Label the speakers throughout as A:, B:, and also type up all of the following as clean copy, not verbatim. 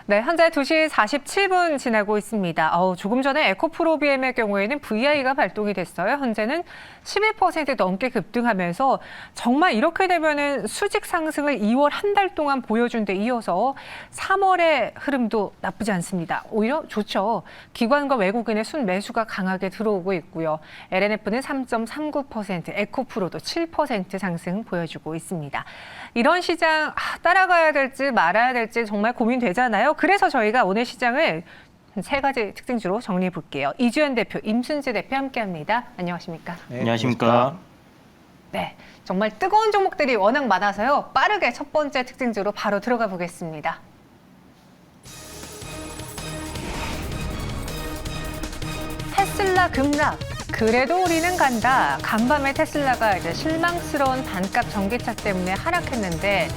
A: 네, 현재 2시 47분 지나고 있습니다. 조금 전에 에코프로비엠의 경우에는 VI가 발동이 됐어요. 현재는 11% 넘게 급등하면서 정말 이렇게 되면은 수직 상승을 2월 한 달 동안 보여준 데 이어서 3월의 흐름도 나쁘지 않습니다. 오히려 좋죠. 기관과 외국인의 순매수가 강하게 들어오고 있고요. LNF는 3.39%, 에코프로도 7% 상승 보여주고 있습니다. 이런 시장 따라가야 될지 말아야 될지 정말 고민되잖아요. 그래서 저희가 오늘 시장을 세 가지 특징주로 정리해 볼게요. 이주연 대표, 임순재 대표 함께합니다. 안녕하십니까?
B: 네,
C: 안녕하십니까?
A: 네, 정말 뜨거운 종목들이 워낙 많아서요. 빠르게 첫 번째 특징주로 바로 들어가 보겠습니다. 테슬라 급락. 그래도 우리는 간다. 간밤에 테슬라가 이제 실망스러운 반값 전기차 때문에 하락했는데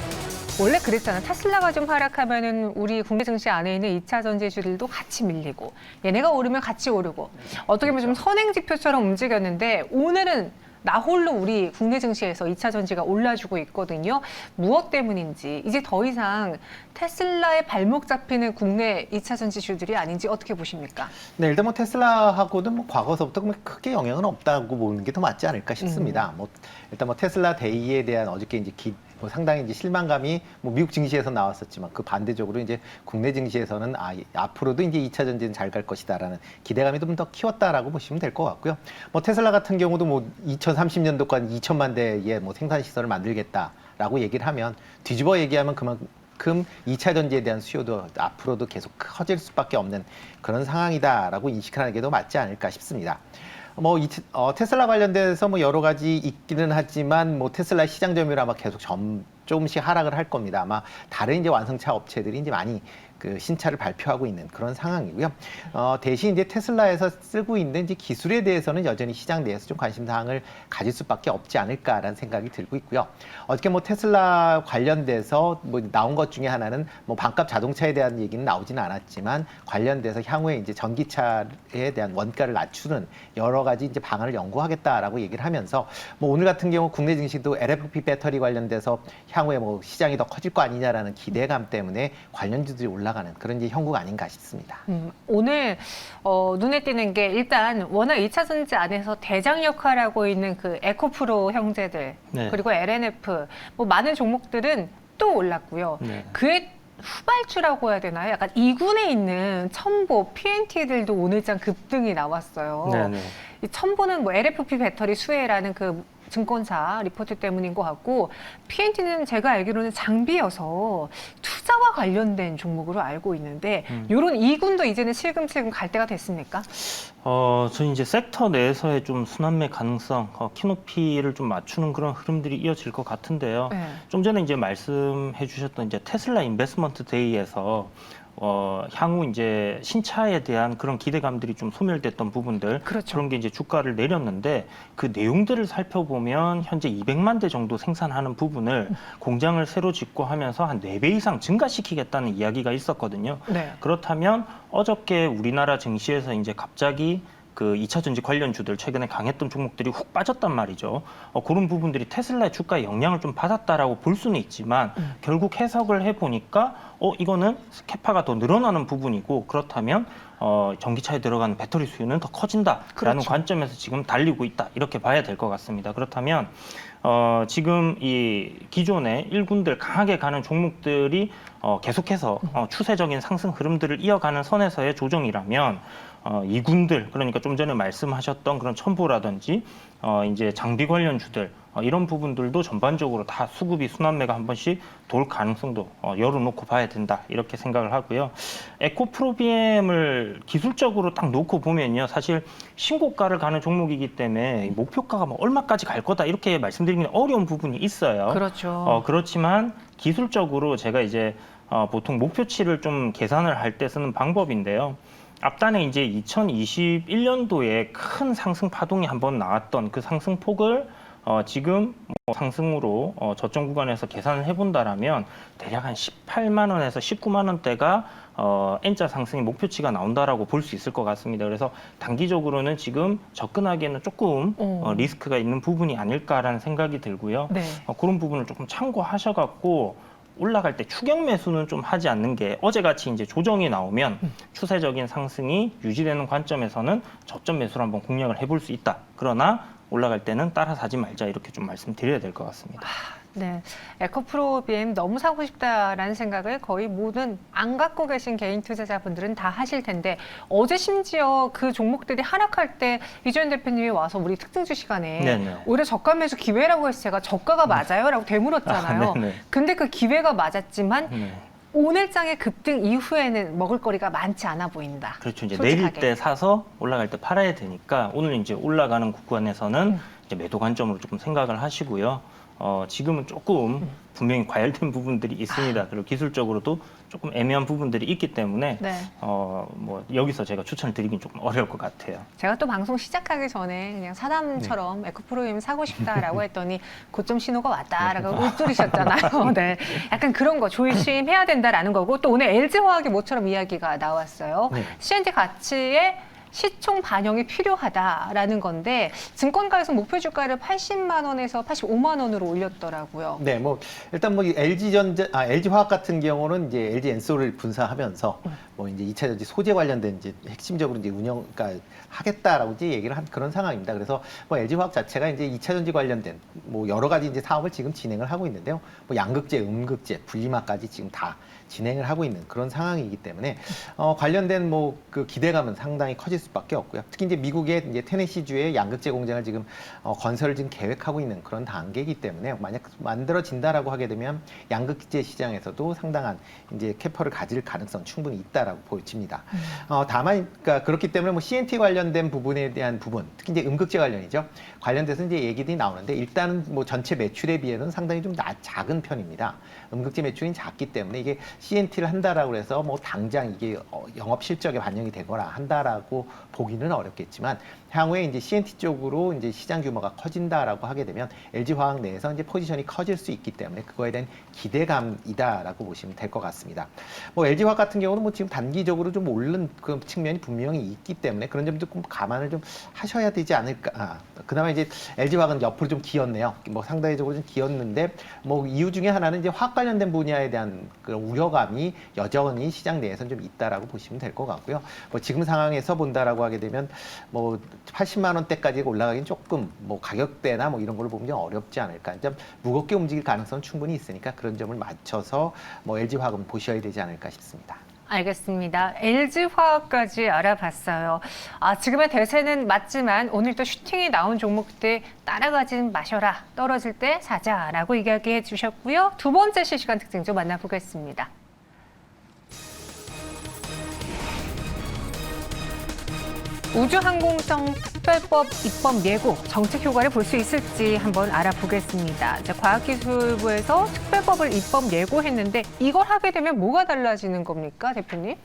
A: 원래 그랬잖아. 테슬라가 좀 하락하면은 우리 국내 증시 안에 있는 2차 전지주들도 같이 밀리고 얘네가 오르면 같이 오르고 어떻게 보면 좀 선행 지표처럼 움직였는데 오늘은 나 홀로 우리 국내 증시에서 2차 전지가 올라주고 있거든요. 무엇 때문인지 이제 더 이상 테슬라의 발목 잡히는 국내 2차 전지주들이 아닌지 어떻게 보십니까?
B: 네, 일단 뭐 테슬라하고는 뭐 과거서부터 크게 영향은 없다고 보는 게 더 맞지 않을까 싶습니다. 일단 뭐 테슬라 데이에 대한 어저께 이제 뭐 상당히 이제 실망감이 뭐 미국 증시에서 나왔었지만 그 반대적으로 이제 국내 증시에서는 앞으로도 이제 2차 전지는 잘 갈 것이다라는 기대감이 좀 더 키웠다라고 보시면 될 것 같고요. 뭐 테슬라 같은 경우도 뭐 2030년도까지 2천만 대의 뭐 생산 시설을 만들겠다라고 얘기를 하면 뒤집어 얘기하면 그만큼 2차 전지에 대한 수요도 앞으로도 계속 커질 수밖에 없는 그런 상황이다라고 인식하는 게 더 맞지 않을까 싶습니다. 뭐 테슬라 관련돼서 뭐 여러 가지 있기는 하지만 뭐 테슬라 시장 점유율 아마 계속 조금씩 하락을 할 겁니다. 아마 다른 이제 완성차 업체들이 이제 많이 그 신차를 발표하고 있는 그런 상황이고요. 대신 이제 테슬라에서 쓰고 있는 이제 기술에 대해서는 여전히 시장 내에서 좀 관심 사항을 가질 수밖에 없지 않을까라는 생각이 들고 있고요. 어떻게 뭐 테슬라 관련돼서 뭐 나온 것 중에 하나는 뭐 반값 자동차에 대한 얘기는 나오지는 않았지만 관련돼서 향후에 이제 전기차에 대한 원가를 낮추는 여러 가지 이제 방안을 연구하겠다라고 얘기를 하면서 뭐 오늘 같은 경우 국내 증시도 LFP 배터리 관련돼서 향후에 뭐 시장이 더 커질 거 아니냐라는 기대감 때문에 관련주들이 올라가는 그런 이제 형국 아닌가 싶습니다.
A: 오늘 눈에 띄는 게 일단 워낙 2차 전지 안에서 대장 역할하고 있는 그 에코프로 형제들
C: 네.
A: 그리고 LNF 뭐 많은 종목들은 또 올랐고요.
C: 네.
A: 그의 후발주라고 해야 되나요? 약간 2군에 있는 첨보, PNT들도 오늘장 급등이 나왔어요.
C: 네네.
A: 이 첨보는 뭐 LFP 배터리 수혜라는 그 증권사 리포트 때문인 것 같고 PNT는 제가 알기로는 장비여서 투자와 관련된 종목으로 알고 있는데 이런 2군도 이제는 실금실금 갈 때가 됐습니까?
C: 저는 이제 섹터 내에서의 좀 순환매 가능성, 키높이를 좀 맞추는 그런 흐름들이 이어질 것 같은데요.
A: 네.
C: 좀 전에 이제 말씀해 주셨던 이제 테슬라 인베스먼트 데이에서 향후 이제 신차에 대한 그런 기대감들이 좀 소멸됐던 부분들
A: 그렇죠.
C: 그런 게 이제 주가를 내렸는데 그 내용들을 살펴보면 현재 200만 대 정도 생산하는 부분을 공장을 새로 짓고 하면서 한 4배 이상 증가시키겠다는 이야기가 있었거든요.
A: 네.
C: 그렇다면 어저께 우리나라 증시에서 이제 갑자기 그 2차 전지 관련주들 최근에 강했던 종목들이 훅 빠졌단 말이죠. 그런 부분들이 테슬라의 주가에 영향을 좀 받았다라고 볼 수는 있지만 결국 해석을 해보니까 이거는 캐파가 더 늘어나는 부분이고 그렇다면 전기차에 들어가는 배터리 수요는 더 커진다라는
A: 그렇죠.
C: 관점에서 지금 달리고 있다 이렇게 봐야 될 것 같습니다. 그렇다면 지금 이 기존의 1군들 강하게 가는 종목들이 계속해서 추세적인 상승 흐름들을 이어가는 선에서의 조정이라면 2군들 그러니까 좀 전에 말씀하셨던 그런 첨보라든지 이제 장비 관련주들 이런 부분들도 전반적으로 다 수급이 순환매가 한 번씩 돌 가능성도 열어놓고 봐야 된다 이렇게 생각을 하고요. 에코프로비엠을 기술적으로 딱 놓고 보면요, 사실 신고가를 가는 종목이기 때문에 목표가가 뭐 얼마까지 갈 거다 이렇게 말씀드리기는 어려운 부분이 있어요.
A: 그렇죠.
C: 그렇지만 기술적으로 제가 이제 보통 목표치를 좀 계산을 할 때 쓰는 방법인데요. 앞단에 이제 2021년도에 큰 상승 파동이 한번 나왔던 그 상승폭을 지금 상승으로 저점 구간에서 계산을 해본다라면 대략 한 18만 원에서 19만 원대가 N자 상승의 목표치가 나온다라고 볼 수 있을 것 같습니다. 그래서 단기적으로는 지금 접근하기에는 조금 리스크가 있는 부분이 아닐까라는 생각이 들고요.
A: 네.
C: 그런 부분을 조금 참고하셔갖고 올라갈 때 추격 매수는 좀 하지 않는 게 어제같이 이제 조정이 나오면 추세적인 상승이 유지되는 관점에서는 저점 매수를 한번 공략을 해볼 수 있다. 그러나 올라갈 때는 따라 사지 말자 이렇게 좀 말씀드려야 될 것 같습니다.
A: 네, 에코프로 BM 너무 사고 싶다라는 생각을 거의 모든 안 갖고 계신 개인 투자자분들은 다 하실 텐데 어제 심지어 그 종목들이 하락할 때 이주연 대표님이 와서 우리 특징주 시간에
C: 네네.
A: 오히려 저가 매수 기회라고 해서 제가 저가가 맞아요? 라고 되물었잖아요.
C: 네네.
A: 근데 그 기회가 맞았지만
C: 네.
A: 오늘장의 급등 이후에는 먹을거리가 많지 않아 보인다.
C: 그렇죠. 이제
A: 솔직하게.
C: 내릴 때 사서 올라갈 때 팔아야 되니까 오늘 이제 올라가는 구간에서는 이제 매도 관점으로 조금 생각을 하시고요. 지금은 조금 분명히 과열된 부분들이 있습니다. 그리고 기술적으로도 조금 애매한 부분들이 있기 때문에
A: 네.
C: 뭐 여기서 제가 추천을 드리긴 조금 어려울 것 같아요.
A: 제가 또 방송 시작하기 전에 그냥 사담처럼 에코프로임 사고 싶다라고 했더니 고점 신호가 왔다라고 읊조리셨잖아요. 네, 약간 그런 거 조심해야 된다라는 거고 또 오늘 LG화학이 모처럼 이야기가 나왔어요.
B: 네.
A: CNT 가치에 시총 반영이 필요하다라는 건데 증권가에서 목표 주가를 80만 원에서 85만 원으로 올렸더라고요.
B: 네, 뭐 일단 뭐 LG화학 같은 경우는 이제 LG 엔솔을 분사하면서 뭐 이제 2차 전지 소재 관련된 이제 핵심적으로 이제 그러니까 하겠다라고 이제 얘기를 한 그런 상황입니다. 그래서 뭐 LG화학 자체가 이제 2차 전지 관련된 뭐 여러 가지 이제 사업을 지금 진행을 하고 있는데요. 뭐 양극재, 음극재, 분리막까지 지금 다 진행을 하고 있는 그런 상황이기 때문에 관련된 뭐 그 기대감은 상당히 커질 수밖에 없고요. 특히 이제 미국의 이제 테네시주의 양극재 공장을 지금 건설을 지금 계획하고 있는 그런 단계이기 때문에 만약 만들어진다라고 하게 되면 양극재 시장에서도 상당한 이제 캐퍼를 가질 가능성 충분히 있다라고 보여집니다. 다만 그러니까 그렇기 때문에 뭐 CNT 관련된 부분에 대한 부분, 특히 이제 음극재 관련이죠. 관련돼서 이제 얘기들이 나오는데 일단은 뭐 전체 매출에 비해는 상당히 좀 작은 편입니다. 음극재 매출이 작기 때문에 이게 CNT를 한다라고 해서 뭐 당장 이게 영업 실적에 반영이 되거나 한다라고 보기는 어렵겠지만 향후에 이제 CNT 쪽으로 이제 시장 규모가 커진다라고 하게 되면 LG화학 내에서 이제 포지션이 커질 수 있기 때문에 그거에 대한 기대감이다라고 보시면 될 것 같습니다. 뭐 LG화학 같은 경우는 뭐 지금 단기적으로 좀 오른 그 측면이 분명히 있기 때문에 그런 점도 좀 감안을 좀 하셔야 되지 않을까. 그나마 이제 LG화학은 옆으로 좀 기었네요. 뭐 상대적으로 좀 기었는데 뭐 이유 중에 하나는 이제 화학 관련된 분야에 대한 그런 우려감이 여전히 시장 내에서는 좀 있다라고 보시면 될 것 같고요. 뭐 지금 상황에서 본다라고 하게 되면 뭐 80만 원대까지 올라가긴 조금 뭐 가격대나 뭐 이런 걸로 보면 좀 어렵지 않을까. 좀 무겁게 움직일 가능성은 충분히 있으니까 그런 점을 맞춰서 뭐 LG화학은 보셔야 되지 않을까 싶습니다.
A: 알겠습니다. LG화학까지 알아봤어요. 지금의 대세는 맞지만 오늘 또 슈팅이 나온 종목들 따라가진 마셔라. 떨어질 때 사자라고 이야기해 주셨고요. 두 번째 실시간 특징 좀 만나보겠습니다. 우주항공성 특별법 입법 예고, 정책 효과를 볼 수 있을지 한번 알아보겠습니다. 과학기술부에서 특별법을 입법 예고했는데 이걸 하게 되면 뭐가 달라지는 겁니까, 대표님?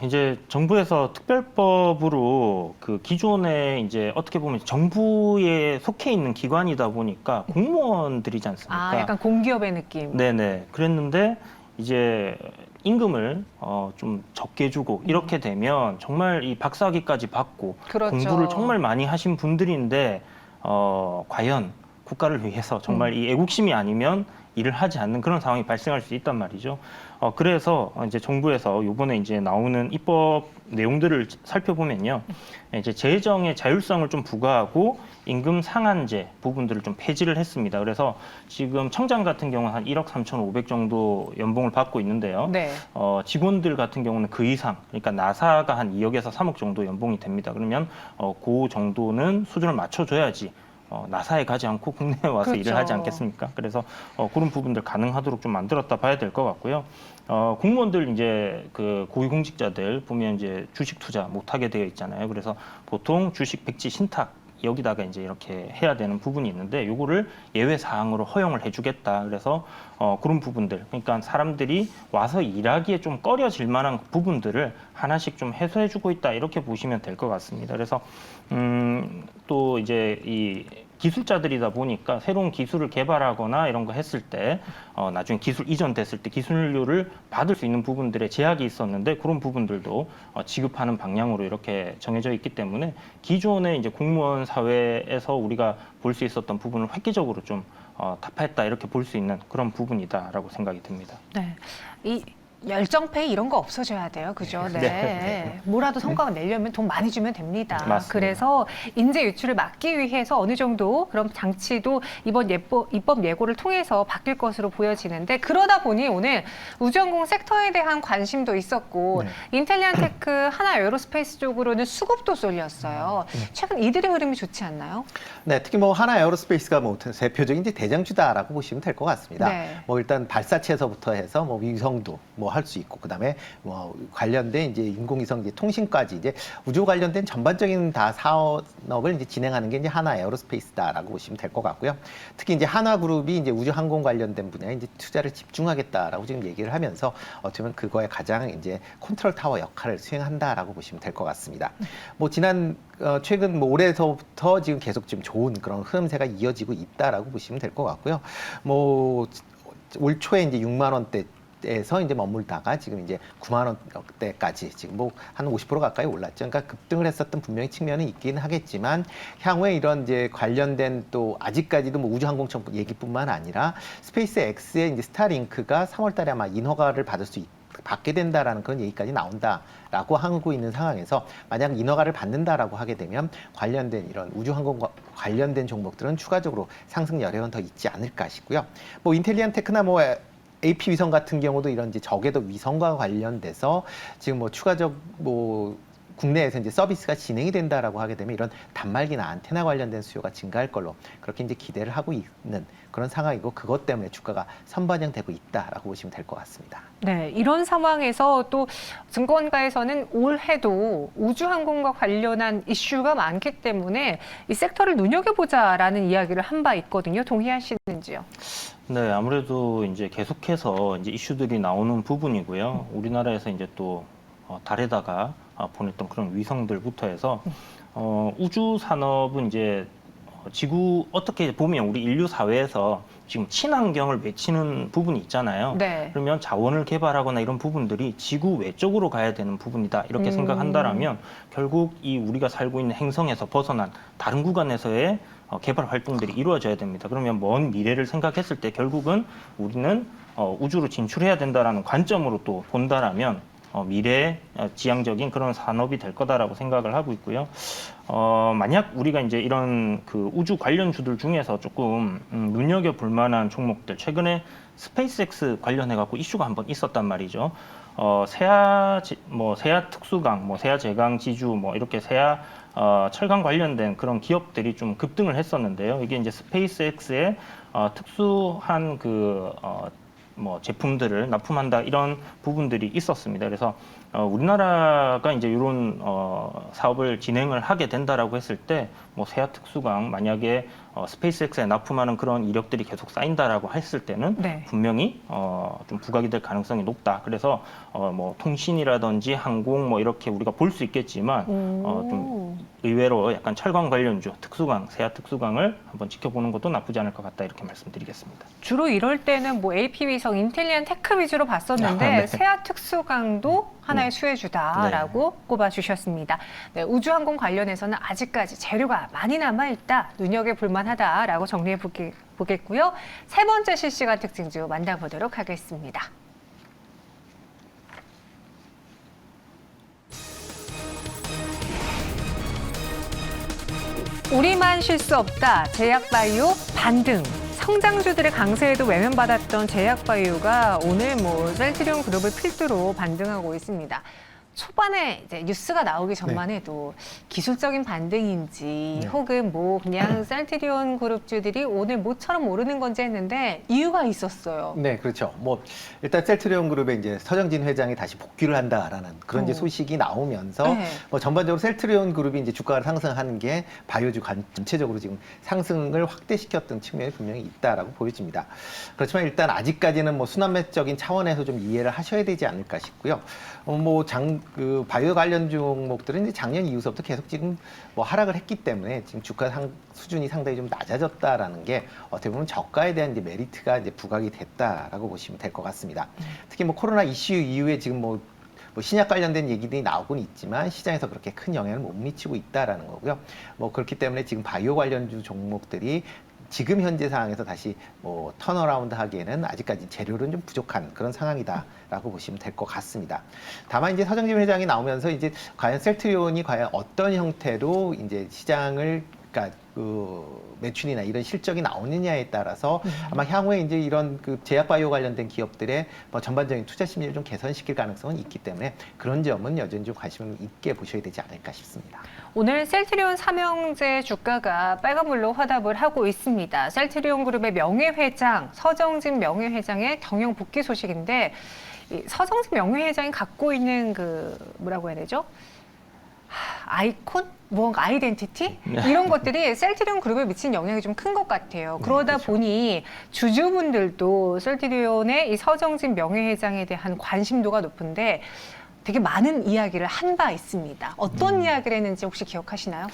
C: 이제 정부에서 특별법으로 그 기존에 이제 어떻게 보면 정부에 속해 있는 기관이다 보니까 공무원들이지 않습니까?
A: 약간 공기업의 느낌.
C: 네네. 그랬는데 이제 임금을 좀 적게 주고 이렇게 되면 정말 이 박사학위까지 받고
A: 그렇죠.
C: 공부를 정말 많이 하신 분들인데 과연 국가를 위해서 정말 이 애국심이 아니면 일을 하지 않는 그런 상황이 발생할 수 있단 말이죠. 그래서 이제 정부에서 이번에 이제 나오는 입법 내용들을 살펴보면요, 이제 재정의 자율성을 좀 부과하고 임금 상한제 부분들을 좀 폐지를 했습니다. 그래서 지금 청장 같은 경우는 한 1억 3,500 정도 연봉을 받고 있는데요.
A: 네.
C: 직원들 같은 경우는 그 이상, 그러니까 나사가 한 2억에서 3억 정도 연봉이 됩니다. 그러면 그 정도는 수준을 맞춰줘야지. 나사에 가지 않고 국내에 와서
A: 그렇죠.
C: 일을 하지 않겠습니까? 그래서 그런 부분들 가능하도록 좀 만들었다 봐야 될 것 같고요. 공무원들 이제 그 고위공직자들 보면 이제 주식 투자 못하게 되어 있잖아요. 그래서 보통 주식 백지 신탁 여기다가 이제 이렇게 해야 되는 부분이 있는데 요거를 예외 사항으로 허용을 해주겠다. 그래서 그런 부분들, 그러니까 사람들이 와서 일하기에 좀 꺼려질 만한 부분들을 하나씩 좀 해소해주고 있다 이렇게 보시면 될 것 같습니다. 그래서 또 이제 이 기술자들이다 보니까 새로운 기술을 개발하거나 이런 거 했을 때 나중에 기술 이전됐을 때 기술료를 받을 수 있는 부분들에 제약이 있었는데 그런 부분들도 지급하는 방향으로 이렇게 정해져 있기 때문에 기존의 이제 공무원 사회에서 우리가 볼 수 있었던 부분을 획기적으로 좀 타파했다 이렇게 볼 수 있는 그런 부분이다라고 생각이 듭니다.
A: 네. 이 열정페이 이런 거 없어져야 돼요. 그죠? 네.
C: 네.
A: 뭐라도 성과가 내려면 돈 많이 주면 됩니다.
C: 맞습니다.
A: 그래서 인재 유출을 막기 위해서 어느 정도 그런 장치도 이번 입법 예고를 통해서 바뀔 것으로 보여지는데 그러다 보니 오늘 우주항공 섹터에 대한 관심도 있었고
B: 네.
A: 인텔리안테크 하나 에어로스페이스 쪽으로는 수급도 쏠렸어요. 최근 이들의 흐름이 좋지 않나요?
B: 네, 특히 뭐 하나 에어로스페이스가 뭐 대표적인 이제 대장주다라고 보시면 될 것 같습니다.
A: 네.
B: 뭐 일단 발사체에서부터 해서 뭐 위성도 뭐 할 수 있고 그다음에 뭐 관련된 이제 인공위성 이제 통신까지 이제 우주 관련된 전반적인 다 사업을 이제 진행하는 게 이제 하나 에어로스페이스다라고 보시면 될 것 같고요. 특히 이제 하나그룹이 이제 우주 항공 관련된 분야에 이제 투자를 집중하겠다라고 지금 얘기를 하면서 어쩌면 그거에 가장 이제 컨트롤 타워 역할을 수행한다라고 보시면 될 것 같습니다. 뭐 지난 최근 뭐 올해서부터 지금 계속 좀 좋은 그런 흐름세가 이어지고 있다라고 보시면 될 것 같고요. 뭐 올 초에 이제 6만 원대 에서 이제 머물다가 지금 이제 9만 원대까지 지금 뭐 한 50% 가까이 올랐죠. 그러니까 급등을 했었던 분명히 측면은 있긴 하겠지만 향후에 이런 이제 관련된 또 아직까지도 뭐 우주항공청 얘기뿐만 아니라 스페이스 X의 이제 스타링크가 3월달에 아마 인허가를 받게 된다라는 그런 얘기까지 나온다라고 하고 있는 상황에서 만약 인허가를 받는다라고 하게 되면 관련된 이런 우주항공과 관련된 종목들은 추가적으로 상승 여력은 더 있지 않을까 싶고요. 뭐 인텔리안테크나 뭐 AP 위성 같은 경우도 이런 이제 저궤도 위성과 관련돼서 지금 뭐 추가적 뭐 국내에서 이제 서비스가 진행이 된다라고 하게 되면 이런 단말기나 안테나 관련된 수요가 증가할 걸로 그렇게 이제 기대를 하고 있는 그런 상황이고 그것 때문에 주가가 선반영되고 있다라고 보시면 될 것 같습니다.
A: 네, 이런 상황에서 또 증권가에서는 올해도 우주항공과 관련한 이슈가 많기 때문에 이 섹터를 눈여겨보자라는 이야기를 한 바 있거든요. 동의하시는지요?
C: 네, 아무래도 이제 계속해서 이제 이슈들이 나오는 부분이고요. 우리나라에서 이제 또 달에다가 보냈던 그런 위성들부터 해서 우주 산업은 이제 지구 어떻게 보면 우리 인류 사회에서 지금 친환경을 외치는 부분이 있잖아요.
A: 네.
C: 그러면 자원을 개발하거나 이런 부분들이 지구 외쪽으로 가야 되는 부분이다 이렇게 생각한다라면 결국 이 우리가 살고 있는 행성에서 벗어난 다른 구간에서의 개발 활동들이 이루어져야 됩니다. 그러면 먼 미래를 생각했을 때 결국은 우리는 우주로 진출해야 된다라는 관점으로 또 본다라면 미래의 지향적인 그런 산업이 될 거다라고 생각을 하고 있고요. 만약 우리가 이제 이런 그 우주 관련주들 중에서 조금 눈여겨볼 만한 종목들, 최근에 스페이스X 관련해 갖고 이슈가 한번 있었단 말이죠. 세아 특수강, 세아 제강 지주, 이렇게 세아 철강 관련된 그런 기업들이 좀 급등을 했었는데요. 이게 이제 스페이스X의 특수한 제품들을 납품한다 이런 부분들이 있었습니다. 그래서 우리나라가 이제 이런 사업을 진행을 하게 된다라고 했을 때 세아 특수강 만약에 스페이스X에 납품하는 그런 이력들이 계속 쌓인다라고 했을 때는
A: 네.
C: 분명히 좀 부각이 될 가능성이 높다. 그래서 통신이라든지 항공 이렇게 우리가 볼 수 있겠지만 좀 의외로 약간 철강 관련주 특수강, 세아 특수강을 한번 지켜보는 것도 나쁘지 않을 것 같다 이렇게 말씀드리겠습니다.
A: 주로 이럴 때는 AP 위성, 인텔리안 테크 위주로 봤었는데
B: 네.
A: 세아 특수강도 하나의 수혜주다라고 꼽아주셨습니다. 네, 우주항공 관련해서는 아직까지 재료가 많이 남아있다, 눈여겨볼 만하다라고 정리해 보겠고요. 세 번째 실시간 특징주 만나보도록 하겠습니다. 우리만 쉴 수 없다. 제약바이오 반등. 성장주들의 강세에도 외면받았던 제약바이오가 오늘 셀트리온 그룹을 필두로 반등하고 있습니다. 초반에 이제 뉴스가 나오기 전만 해도 기술적인 반등인지 혹은 그냥 셀트리온 그룹주들이 오늘 모처럼 오르는 건지 했는데 이유가 있었어요.
B: 네, 그렇죠. 일단 셀트리온 그룹의 이제 서정진 회장이 다시 복귀를 한다라는 그런 이제 소식이 나오면서
A: 네.
B: 전반적으로 셀트리온 그룹이 이제 주가를 상승하는 게 바이오주 전체적으로 지금 상승을 확대시켰던 측면이 분명히 있다라고 보여집니다. 그렇지만 일단 아직까지는 순환매적인 차원에서 좀 이해를 하셔야 되지 않을까 싶고요. 바이오 관련 종목들은 이제 작년 이후서부터 계속 지금 하락을 했기 때문에 지금 주가 수준이 상당히 좀 낮아졌다라는 게 어떻게 보면 저가에 대한 이제 메리트가 이제 부각이 됐다라고 보시면 될 것 같습니다. 특히 코로나 이슈 이후에 지금 신약 관련된 얘기들이 나오곤 있지만 시장에서 그렇게 큰 영향을 못 미치고 있다라는 거고요. 그렇기 때문에 지금 바이오 관련주 종목들이 지금 현재 상황에서 다시 뭐 턴어라운드 하기에는 아직까지 재료는 좀 부족한 그런 상황이다라고 보시면 될 것 같습니다. 다만 이제 서정진 회장이 나오면서 이제 과연 셀트리온이 과연 어떤 형태로 이제 시장을 그러니까 그 매출이나 이런 실적이 나오느냐에 따라서 아마 향후에 이제 이런 그 제약바이오 관련된 기업들의 뭐 전반적인 투자 심리를 좀 개선시킬 가능성은 있기 때문에 그런 점은 여전히 좀 관심을 있게 보셔야 되지 않을까 싶습니다.
A: 오늘 셀트리온 삼형제 주가가 빨간불로 화답을 하고 있습니다. 셀트리온 그룹의 명예회장, 서정진 명예회장의 경영 복귀 소식인데 이 서정진 명예회장이 갖고 있는 그 뭐라고 해야 되죠? 아이콘? 무언가 아이덴티티? 이런 것들이 셀트리온 그룹에 미친 영향이 좀 큰 것 같아요. 그러다
B: 그렇죠.
A: 보니 주주분들도 셀트리온의 이 서정진 명예회장에 대한 관심도가 높은데 되게 많은 이야기를 한 바 있습니다. 어떤 이야기를 했는지 혹시 기억하시나요?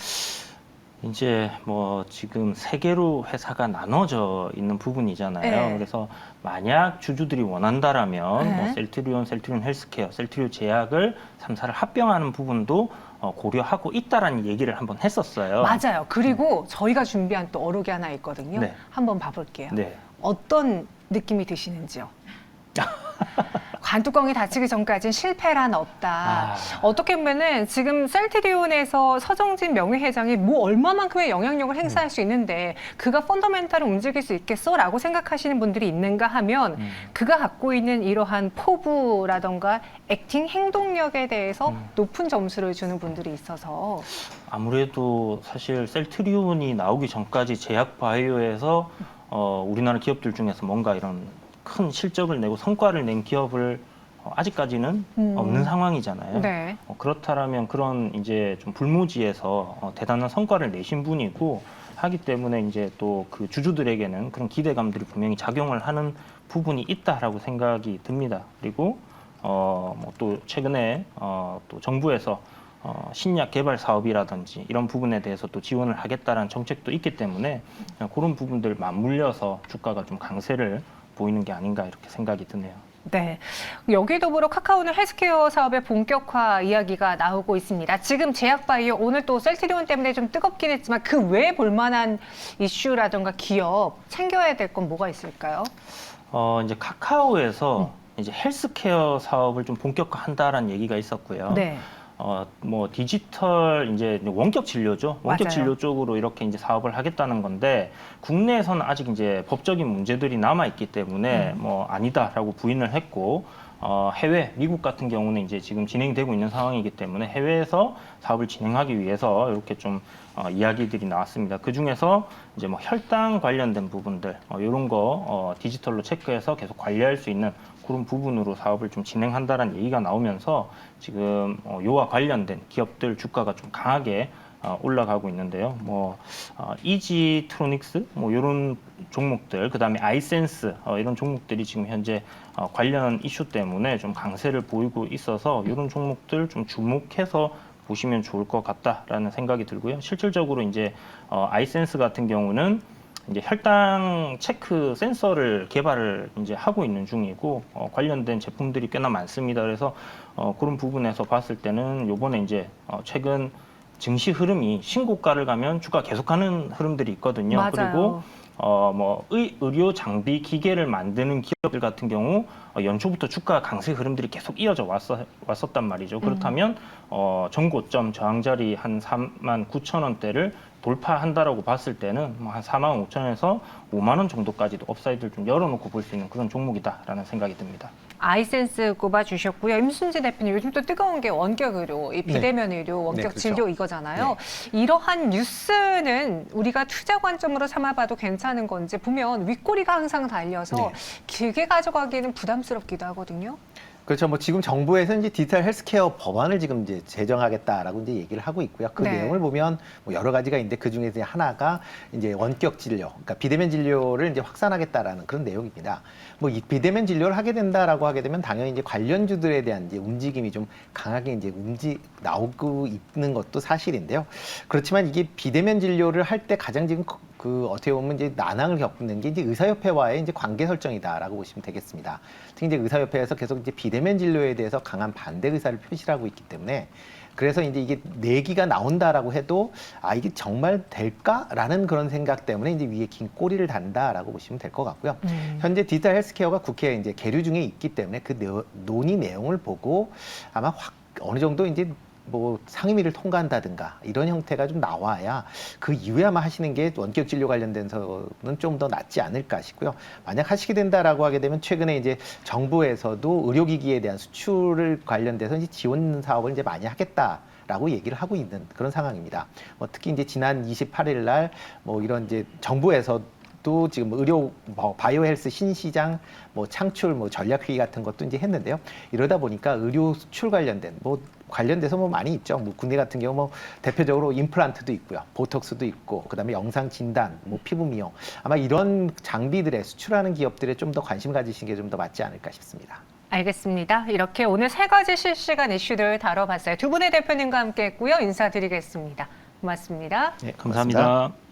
C: 이제 뭐 지금 세 개로 회사가 나눠져 있는 부분이잖아요.
A: 네.
C: 그래서 만약 주주들이 원한다라면
A: 네.
C: 뭐 셀트리온 헬스케어, 셀트리온 제약을 3사를 합병하는 부분도 고려하고 있다라는 얘기를 한번 했었어요.
A: 맞아요. 그리고 저희가 준비한 또 어록이 하나 있거든요.
C: 네.
A: 한번 봐볼게요.
C: 네.
A: 어떤 느낌이 드시는지요? 관뚜껑이 닫히기 전까지는 실패란 없다. 어떻게 보면은 지금 셀트리온에서 서정진 명예회장이 뭐 얼마만큼의 영향력을 행사할 수 있는데 그가 펀더멘탈을 움직일 수 있겠어라고 생각하시는 분들이 있는가 하면 그가 갖고 있는 이러한 포부라던가 액팅 행동력에 대해서 높은 점수를 주는 분들이 있어서
C: 아무래도 사실 셀트리온이 나오기 전까지 제약 바이오에서 우리나라 기업들 중에서 뭔가 이런 큰 실적을 내고 성과를 낸 기업을 아직까지는 없는 상황이잖아요.
A: 네.
C: 그렇다라면 그런 이제 좀 불모지에서 대단한 성과를 내신 분이고 하기 때문에 이제 또 그 주주들에게는 그런 기대감들이 분명히 작용을 하는 부분이 있다라고 생각이 듭니다. 그리고 뭐 또 최근에 또 정부에서 신약 개발 사업이라든지 이런 부분에 대해서 또 지원을 하겠다라는 정책도 있기 때문에 그런 부분들 맞물려서 주가가 좀 강세를 보이는 게 아닌가 이렇게 생각이 드네요.
A: 네. 여기 더불어 카카오는 헬스케어 사업의 본격화 이야기가 나오고 있습니다. 지금 제약바이오 오늘 또 셀트리온 때문에 좀 뜨겁긴 했지만 그 외에 볼만한 이슈라든가 기업 챙겨야 될 건 뭐가 있을까요?
C: 이제 카카오에서 이제 헬스케어 사업을 좀 본격화한다라는 얘기가 있었고요.
A: 네.
C: 뭐 디지털 이제 원격 진료죠. 원격
A: 맞아요.
C: 진료 쪽으로 이렇게 이제 사업을 하겠다는 건데 국내에서는 아직 이제 법적인 문제들이 남아 있기 때문에 뭐 아니다라고 부인을 했고 해외 미국 같은 경우는 이제 지금 진행되고 있는 상황이기 때문에 해외에서 사업을 진행하기 위해서 이렇게 좀 이야기들이 나왔습니다. 그 중에서 이제 뭐 혈당 관련된 부분들 이런 거 디지털로 체크해서 계속 관리할 수 있는 그런 부분으로 사업을 좀 진행한다라는 얘기가 나오면서 지금 요와 관련된 기업들 주가가 좀 강하게 올라가고 있는데요. 뭐 이지트로닉스 뭐 이런 종목들, 그다음에 아이센스 이런 종목들이 지금 현재 관련 이슈 때문에 좀 강세를 보이고 있어서 이런 종목들 좀 주목해서 보시면 좋을 것 같다라는 생각이 들고요. 실질적으로 이제 아이센스 같은 경우는 이제 혈당 체크 센서를 개발을 이제 하고 있는 중이고 관련된 제품들이 꽤나 많습니다. 그래서 그런 부분에서 봤을 때는 요번에 이제 최근 증시 흐름이 신고가를 가면 주가 계속하는 흐름들이 있거든요.
A: 맞아요.
C: 그리고 뭐 의료 장비 기계를 만드는 기업들 같은 경우 연초부터 주가 강세 흐름들이 계속 이어져 왔었단 말이죠. 그렇다면 전고점 저항자리 한 39,000원대를 돌파한다라고 봤을 때는 한 45,000원에서 5만 원 정도까지도 업사이드를 좀 열어놓고 볼 수 있는 그런 종목이다라는 생각이 듭니다.
A: 아이센스 꼽아주셨고요. 임순지 대표님, 요즘 또 뜨거운 게 원격 의료, 이 비대면 의료, 원격
B: 그렇죠.
A: 진료 이거잖아요. 이러한 뉴스는 우리가 투자 관점으로 삼아봐도 괜찮은 건지 보면 윗꼬리가 항상 달려서 길게 가져가기에는 부담스럽기도 하거든요.
B: 그렇죠. 뭐 지금 정부에서 이제 디지털 헬스케어 법안을 지금 이제 제정하겠다라고 이제 얘기를 하고 있고요. 그
A: 네.
B: 내용을 보면 뭐 여러 가지가 있는데 그 중에 이제 하나가 이제 원격 진료, 그러니까 비대면 진료를 이제 확산하겠다라는 그런 내용입니다. 뭐 이 비대면 진료를 하게 된다라고 하게 되면 당연히 이제 관련주들에 대한 이제 움직임이 좀 강하게 이제 나오고 있는 것도 사실인데요. 그렇지만 이게 비대면 진료를 할 때 가장 지금 그 어떻게 보면 이제 난항을 겪는 게 이제 의사협회와의 이제 관계 설정이다라고 보시면 되겠습니다. 특히 이제 의사협회에서 계속 이제 비대면 진료에 대해서 강한 반대 의사를 표시하고 있기 때문에 그래서 이제 이게 내기가 나온다라고 해도 아 이게 정말 될까라는 그런 생각 때문에 이제 위에 긴 꼬리를 단다라고 보시면 될 것 같고요. 현재 디지털 헬스케어가 국회에 이제 계류 중에 있기 때문에 그 논의 내용을 보고 아마 어느 정도 이제 뭐 상임위를 통과한다든가 이런 형태가 좀 나와야 그 이후에 아마 하시는 게 원격 진료 관련돼서는 좀 더 낫지 않을까 싶고요. 만약 하시게 된다라고 하게 되면 최근에 이제 정부에서도 의료기기에 대한 수출을 관련돼서 이제 지원 사업을 이제 많이 하겠다라고 얘기를 하고 있는 그런 상황입니다. 뭐 특히 이제 지난 28일 날 뭐 이런 이제 정부에서 또 지금 의료 바이오 헬스 신시장 뭐 창출 뭐 전략 회의 같은 것도 이제 했는데요. 이러다 보니까 의료 수출 관련된 뭐 관련돼서 뭐 많이 있죠. 뭐 국내 같은 경우 뭐 대표적으로 임플란트도 있고요. 보톡스도 있고 그다음에 영상 진단, 뭐 피부 미용. 아마 이런 장비들에 수출하는 기업들에 좀 더 관심 가지시는 게 좀 더 맞지 않을까 싶습니다.
A: 알겠습니다. 이렇게 오늘 세 가지 실시간 이슈들 다뤄봤어요. 두 분의 대표님과 함께했고요. 인사드리겠습니다. 고맙습니다.
B: 네,
C: 감사합니다.